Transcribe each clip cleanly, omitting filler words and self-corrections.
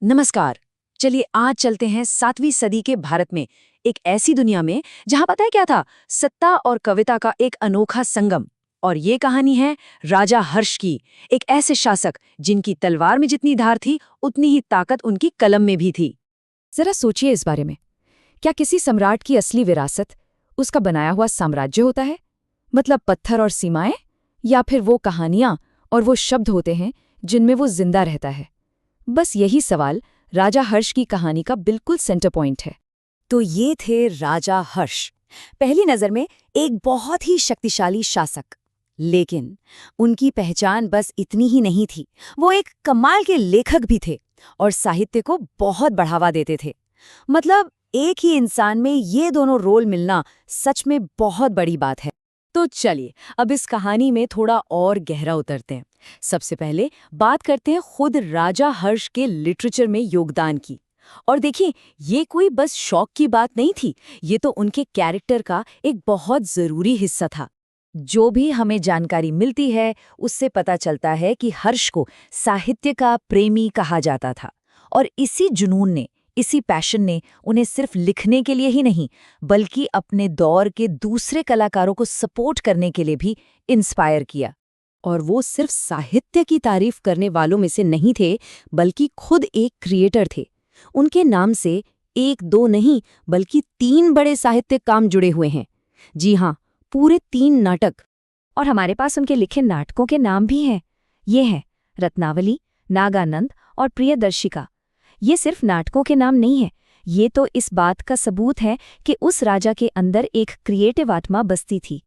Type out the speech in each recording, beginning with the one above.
नमस्कार। चलिए आज चलते हैं 7वीं सदी के भारत में, एक ऐसी दुनिया में जहां पता है क्या था, सत्ता और कविता का एक अनोखा संगम। और ये कहानी है राजा हर्ष की, एक ऐसे शासक जिनकी तलवार में जितनी धार थी उतनी ही ताकत उनकी कलम में भी थी। जरा सोचिए इस बारे में। क्या किसी सम्राट की असली विरासत उसका बनाया हुआ साम्राज्य होता है? मतलब पत्थर और सीमाएं, या फिर वो कहानियां और वो शब्द होते हैं जिनमें वो जिंदा रहता है? बस यही सवाल राजा हर्ष की कहानी का बिल्कुल सेंटर पॉइंट है। तो ये थे राजा हर्ष, पहली नज़र में एक बहुत ही शक्तिशाली शासक। लेकिन उनकी पहचान बस इतनी ही नहीं थी, वो एक कमाल के लेखक भी थे और साहित्य को बहुत बढ़ावा देते थे। मतलब एक ही इंसान में ये दोनों रोल मिलना सच में बहुत बड़ी बात है। तो चलिए अब इस कहानी में थोड़ा और गहरा उतरते हैं। सबसे पहले बात करते हैं खुद राजा हर्ष के लिटरेचर में योगदान की। और देखिए, ये कोई बस शौक की बात नहीं थी, ये तो उनके कैरेक्टर का एक बहुत ज़रूरी हिस्सा था। जो भी हमें जानकारी मिलती है उससे पता चलता है कि हर्ष को साहित्य का प्रेमी कहा जाता था। और इसी जुनून ने, इसी पैशन ने उन्हें सिर्फ लिखने के लिए ही नहीं बल्कि अपने दौर के दूसरे कलाकारों को सपोर्ट करने के लिए भी इंस्पायर किया। और वो सिर्फ साहित्य की तारीफ करने वालों में से नहीं थे, बल्कि खुद एक क्रिएटर थे। उनके नाम से एक दो नहीं बल्कि 3 बड़े साहित्यिक काम जुड़े हुए हैं। जी हाँ, पूरे 3 नाटक। और हमारे पास उनके लिखे नाटकों के नाम भी हैं। ये हैं रत्नावली, नागानंद और प्रियदर्शिका। ये सिर्फ नाटकों के नाम नहीं हैं, ये तो इस बात का सबूत है कि उस राजा के अंदर एक क्रिएटिव आत्मा बसती थी।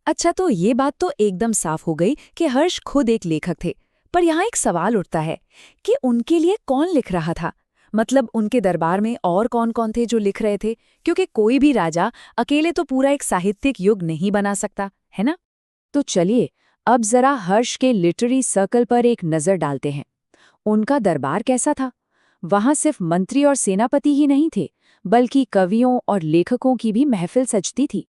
अच्छा, तो ये बात तो एकदम साफ हो गई कि हर्ष खुद एक लेखक थे। पर यहाँ एक सवाल उठता है कि उनके लिए कौन लिख रहा था? मतलब उनके दरबार में और कौन-कौन थे जो लिख रहे थे? क्योंकि कोई भी राजा अकेले तो पूरा एक साहित्यिक युग नहीं बना सकता, है ना? तो चलिए अब जरा हर्ष के लिटरेरी सर्कल पर एक नज़र डालते हैं। उनका दरबार कैसा था? वहां सिर्फ मंत्री और सेनापति ही नहीं थे, बल्कि कवियों और लेखकों की भी महफिल सजती थी।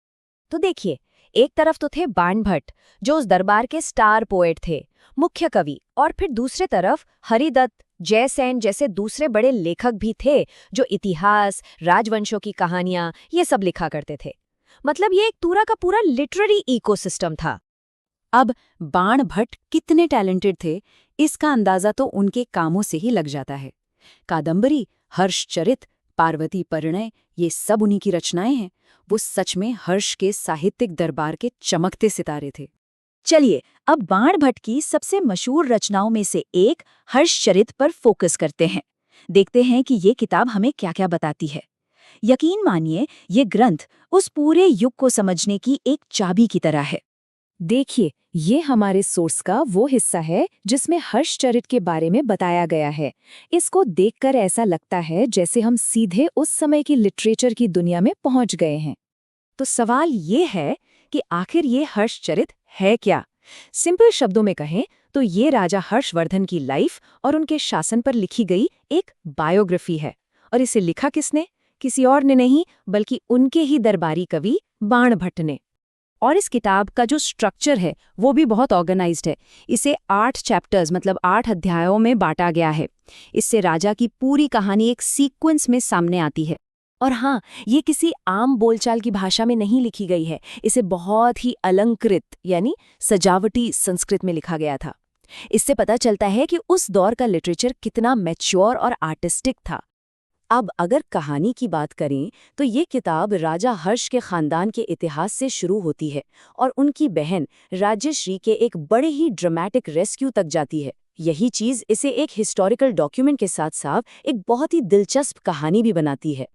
तो देखिए, एक तरफ तो थे बाणभट्ट, जो उस दरबार के स्टार पोएट थे, मुख्य कवि, और फिर दूसरे तरफ हरिदत्त, जयसेन जैसे दूसरे बड़े लेखक भी थे, जो इतिहास, राजवंशों की कहानियां ये सब लिखा करते थे। मतलब ये एक पूरा का पूरा लिटरेरी इकोसिस्टम था। अब बाणभट्ट कितने टैलेंटेड थे, इसका अंदाजा तो उनके कामों से ही लग जाता है। कादंबरी, हर्षचरित, पार्वती परिणय, ये सब उन्हीं की रचनाएं हैं। वो सच में हर्ष के साहित्यिक दरबार के चमकते सितारे थे। चलिए अब बाणभट्ट की सबसे मशहूर रचनाओं में से एक हर्षचरित पर फोकस करते हैं। देखते हैं कि ये किताब हमें क्या-क्या बताती है। यकीन मानिए, ये ग्रंथ उस पूरे युग को समझने की एक चाबी की तरह है। देखिए, ये हमारे सोर्स का वो हिस्सा है जिसमें हर्षचरित के बारे में बताया गया है। इसको देखकर ऐसा लगता है जैसे हम सीधे उस समय की लिटरेचर की दुनिया में पहुंच गए हैं। तो सवाल ये है कि आखिर ये हर्षचरित है क्या? सिंपल शब्दों में कहें तो ये राजा हर्षवर्धन की लाइफ और उनके शासन पर लिखी गई एक बायोग्राफी है। और इसे लिखा किसने? किसी और ने नहीं, बल्कि उनके ही दरबारी कवि बाणभट्ट ने। और इस किताब का जो स्ट्रक्चर है वो भी बहुत ऑर्गेनाइज्ड है। इसे 8 चैप्टर्स मतलब 8 अध्यायों में बांटा गया है। इससे राजा की पूरी कहानी एक सीक्वेंस में सामने आती है। और हाँ, ये किसी आम बोलचाल की भाषा में नहीं लिखी गई है। इसे बहुत ही अलंकृत यानी सजावटी संस्कृत में लिखा गया था। इससे पता चलता है कि उस दौर का लिटरेचर कितना मैच्योर और आर्टिस्टिक था। अब अगर कहानी की बात करें तो ये किताब राजा हर्ष के खानदान के इतिहास से शुरू होती है और उनकी बहन राज्यश्री के एक बड़े ही ड्रामेटिक रेस्क्यू तक जाती है। यही चीज़ इसे एक हिस्टोरिकल डॉक्यूमेंट के साथ साथ एक बहुत ही दिलचस्प कहानी भी बनाती है।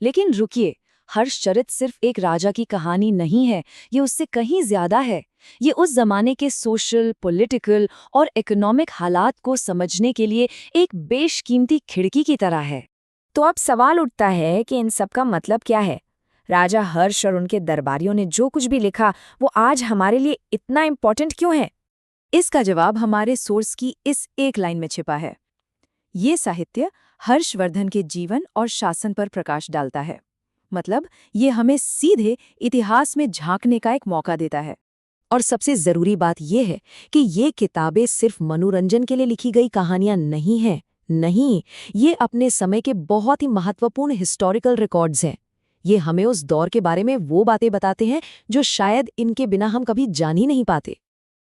लेकिन रुकिए, हर्षचरित सिर्फ एक राजा की कहानी नहीं है, ये उससे कहीं ज्यादा है। ये उस जमाने के सोशल, पॉलिटिकल और इकोनॉमिक हालात को समझने के लिए एक बेशकीमती खिड़की की तरह है। तो अब सवाल उठता है कि इन सब का मतलब क्या है? राजा हर्ष और उनके दरबारियों ने जो कुछ भी लिखा वो आज हमारे लिए इतना इम्पोर्टेंट क्यों है? इसका जवाब हमारे सोर्स की इस एक लाइन में छिपा है। ये साहित्य हर्षवर्धन के जीवन और शासन पर प्रकाश डालता है। मतलब ये हमें सीधे इतिहास में झांकने का एक मौका देता है। और सबसे जरूरी बात यह है कि ये किताबें सिर्फ मनोरंजन के लिए लिखी गई कहानियां नहीं हैं। नहीं, ये अपने समय के बहुत ही महत्वपूर्ण हिस्टोरिकल रिकॉर्ड्स हैं। ये हमें उस दौर के बारे में वो बातें बताते हैं जो शायद इनके बिना हम कभी जान ही नहीं पाते।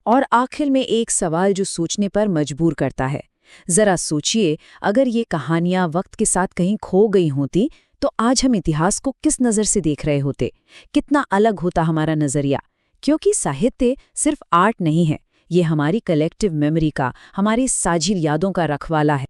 और आखिर में एक सवाल जो सोचने पर मजबूर करता है। जरा सोचिए, अगर ये कहानियां वक्त के साथ कहीं खो गई होती तो आज हम इतिहास को किस नज़र से देख रहे होते? कितना अलग होता हमारा नज़रिया? क्योंकि साहित्य सिर्फ आर्ट नहीं है, ये हमारी कलेक्टिव मेमोरी का, हमारी साझी यादों का रखवाला है।